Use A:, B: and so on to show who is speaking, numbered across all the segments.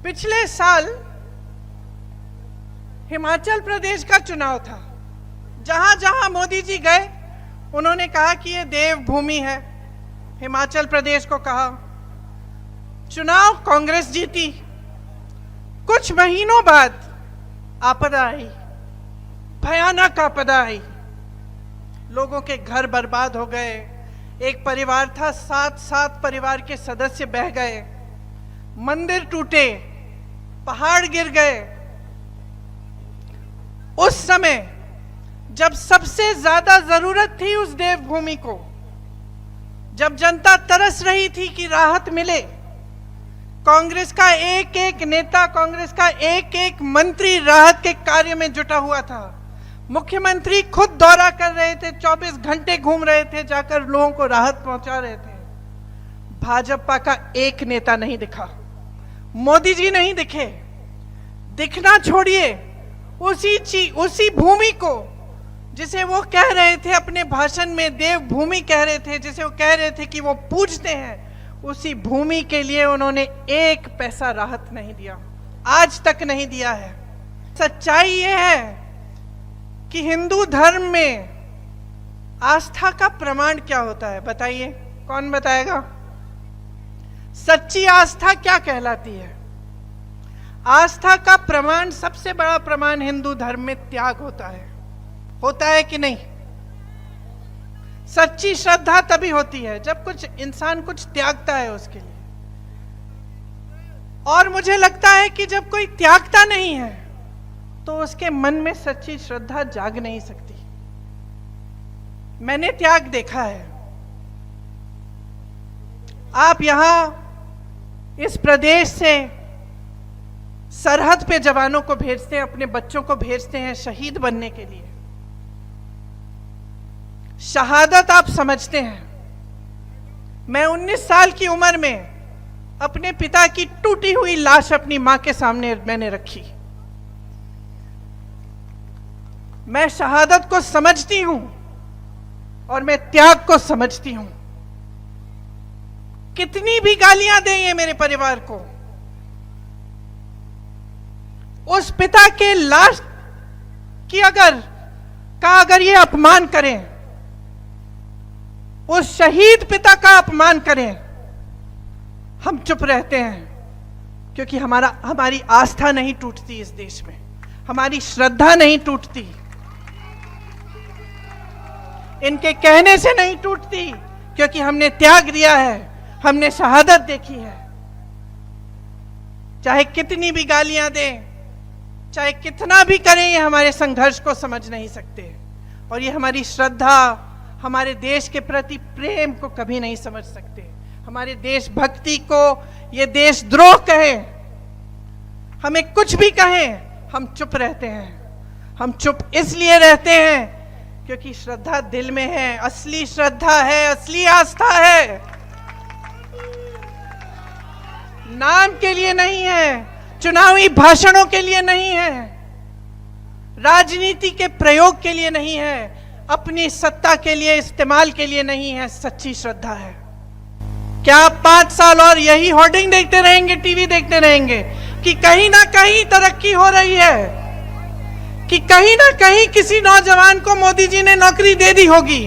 A: पिछले साल हिमाचल प्रदेश का चुनाव था। जहां जहां मोदी जी गए उन्होंने कहा कि ये देवभूमि है। हिमाचल प्रदेश को कहा। चुनाव कांग्रेस जीती। कुछ महीनों बाद आपदा आई, भयानक आपदा आई। लोगों के घर बर्बाद हो गए। एक परिवार था, 7 परिवार के सदस्य बह गए। मंदिर टूटे, पहाड़ गिर गए। उस समय जब सबसे ज्यादा जरूरत थी उस देवभूमि को, जब जनता तरस रही थी कि राहत मिले, कांग्रेस का एक एक नेता, कांग्रेस का एक एक मंत्री राहत के कार्य में जुटा हुआ था। मुख्यमंत्री खुद दौरा कर रहे थे, 24 घंटे घूम रहे थे, जाकर लोगों को राहत पहुंचा रहे थे। भाजपा का एक नेता नहीं दिखा, मोदी जी नहीं दिखे। दिखना छोड़िए, उसी भूमि को जिसे वो कह रहे थे अपने भाषण में देवभूमि कह रहे थे, जिसे वो कह रहे थे कि वो पूजते हैं, उसी भूमि के लिए उन्होंने एक पैसा राहत नहीं दिया, आज तक नहीं दिया है। सच्चाई ये है कि हिंदू धर्म में आस्था का प्रमाण क्या होता है, बताइए, कौन बताएगा? सच्ची आस्था क्या कहलाती है? आस्था का प्रमाण, सबसे बड़ा प्रमाण हिंदू धर्म में त्याग होता है कि नहीं? सच्ची श्रद्धा तभी होती है जब कुछ इंसान कुछ त्यागता है उसके लिए। और मुझे लगता है कि जब कोई त्यागता नहीं है तो उसके मन में सच्ची श्रद्धा जाग नहीं सकती। मैंने त्याग देखा है। आप यहां इस प्रदेश से सरहद पे जवानों को भेजते हैं, अपने बच्चों को भेजते हैं शहीद बनने के लिए। शहादत आप समझते हैं। मैं 19 साल की उम्र में अपने पिता की टूटी हुई लाश अपनी मां के सामने मैंने रखी। मैं शहादत को समझती हूं और मैं त्याग को समझती हूं। कितनी भी गालियां दें ये मेरे परिवार को, उस पिता के लाश की अगर ये अपमान करें, उस शहीद पिता का अपमान करें, हम चुप रहते हैं क्योंकि हमारी आस्था नहीं टूटती इस देश में, हमारी श्रद्धा नहीं टूटती, इनके कहने से नहीं टूटती, क्योंकि हमने त्याग दिया है, हमने शहादत देखी है। चाहे कितनी भी गालियां दें, चाहे कितना भी करें, ये हमारे संघर्ष को समझ नहीं सकते और ये हमारी श्रद्धा, हमारे देश के प्रति प्रेम को कभी नहीं समझ सकते। हमारे देशभक्ति को ये देशद्रोह कहे, हमें कुछ भी कहे, हम चुप रहते हैं। हम चुप इसलिए रहते हैं क्योंकि श्रद्धा दिल में है, असली श्रद्धा है, असली आस्था है, नाम के लिए नहीं है, चुनावी भाषणों के लिए नहीं है, राजनीति के प्रयोग के लिए नहीं है, अपनी सत्ता के लिए इस्तेमाल के लिए नहीं है। सच्ची श्रद्धा है। क्या आप 5 साल और यही होर्डिंग देखते रहेंगे, टीवी देखते रहेंगे कि कहीं ना कहीं तरक्की हो रही है, कि कहीं ना कहीं किसी नौजवान को मोदी जी ने नौकरी दे दी होगी,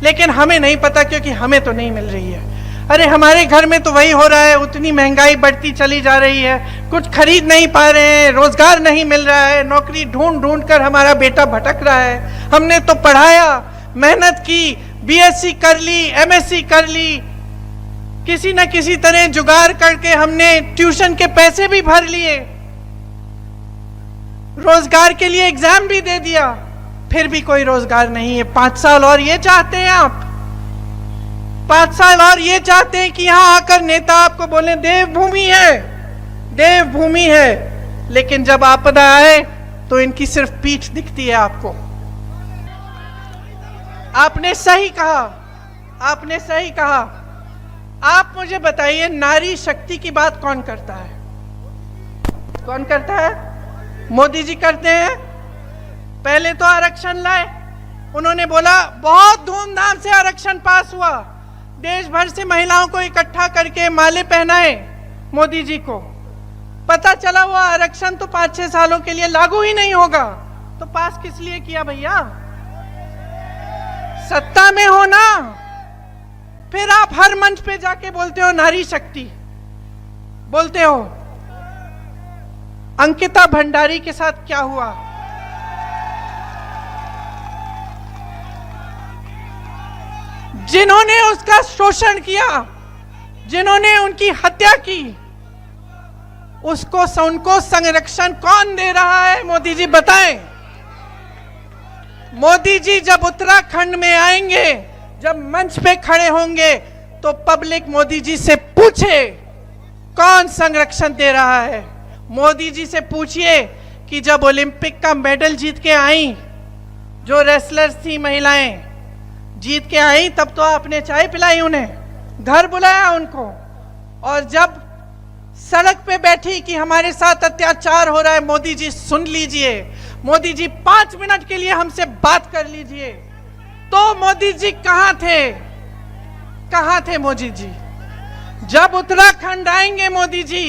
A: लेकिन हमें नहीं पता क्योंकि हमें तो नहीं मिल रही है। अरे हमारे घर में तो वही हो रहा है, उतनी महंगाई बढ़ती चली जा रही है, कुछ खरीद नहीं पा रहे हैं, रोजगार नहीं मिल रहा है, नौकरी ढूंढ कर हमारा बेटा भटक रहा है। हमने तो पढ़ाया, मेहनत की, बीएससी कर ली, एमएससी कर ली, किसी न किसी तरह जुगाड़ करके हमने ट्यूशन के पैसे भी भर लिए, रोजगार के लिए एग्जाम भी दे दिया, फिर भी कोई रोजगार नहीं है। 5 साल और ये चाहते हैं आप, 5 साल और ये चाहते हैं कि यहां आकर नेता आपको बोले देवभूमि है, देवभूमि है, लेकिन जब आपदा आए तो इनकी सिर्फ पीठ दिखती है आपको। आपने सही कहा, आपने सही कहा। आप मुझे बताइए, नारी शक्ति की बात कौन करता है? कौन करता है? मोदी जी करते हैं। पहले तो आरक्षण लाए, उन्होंने बोला बहुत धूमधाम से आरक्षण पास हुआ, देश भर से महिलाओं को इकट्ठा करके माले पहनाए मोदी जी को। पता चला हुआ आरक्षण तो 5-6 सालों के लिए लागू ही नहीं होगा, तो पास किस लिए किया भैया? सत्ता में हो ना, फिर आप हर मंच पे जाके बोलते हो नारी शक्ति, बोलते हो। अंकिता भंडारी के साथ क्या हुआ? जिन्होंने उसका शोषण किया, जिन्होंने उनकी हत्या की, उनको संरक्षण कौन दे रहा है? मोदी जी बताएं। मोदी जी जब उत्तराखंड में आएंगे, जब मंच पे खड़े होंगे, तो पब्लिक मोदी जी से पूछे कौन संरक्षण दे रहा है। मोदी जी से पूछिए कि जब ओलंपिक का मेडल जीत के आई, जो रेसलर्स थी महिलाएं जीत के आई, तब तो आपने चाय पिलाई उन्हें, घर बुलाया उनको, और जब सड़क पे बैठी कि हमारे साथ अत्याचार हो रहा है, मोदी जी सुन लीजिए, मोदी जी 5 मिनट के लिए हमसे बात कर लीजिए। तो मोदी जी कहां थे? कहां थे मोदी जी? जब उत्तराखंड आएंगे मोदी जी,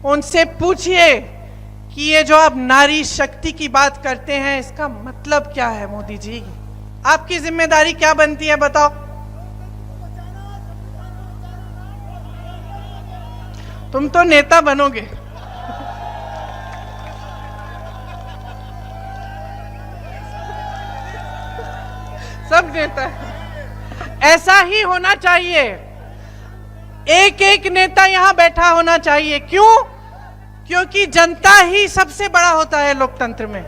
A: उनसे पूछिए कि ये जो आप नारी शक्ति की बात करते हैं, इसका मतलब क्या है? मोदी जी, आपकी जिम्मेदारी क्या बनती है बताओ? तुम तो नेता बनोगे। सब नेता है। ऐसा ही होना चाहिए, एक एक नेता यहां बैठा होना चाहिए। क्यों? क्योंकि जनता ही सबसे बड़ा होता है लोकतंत्र में।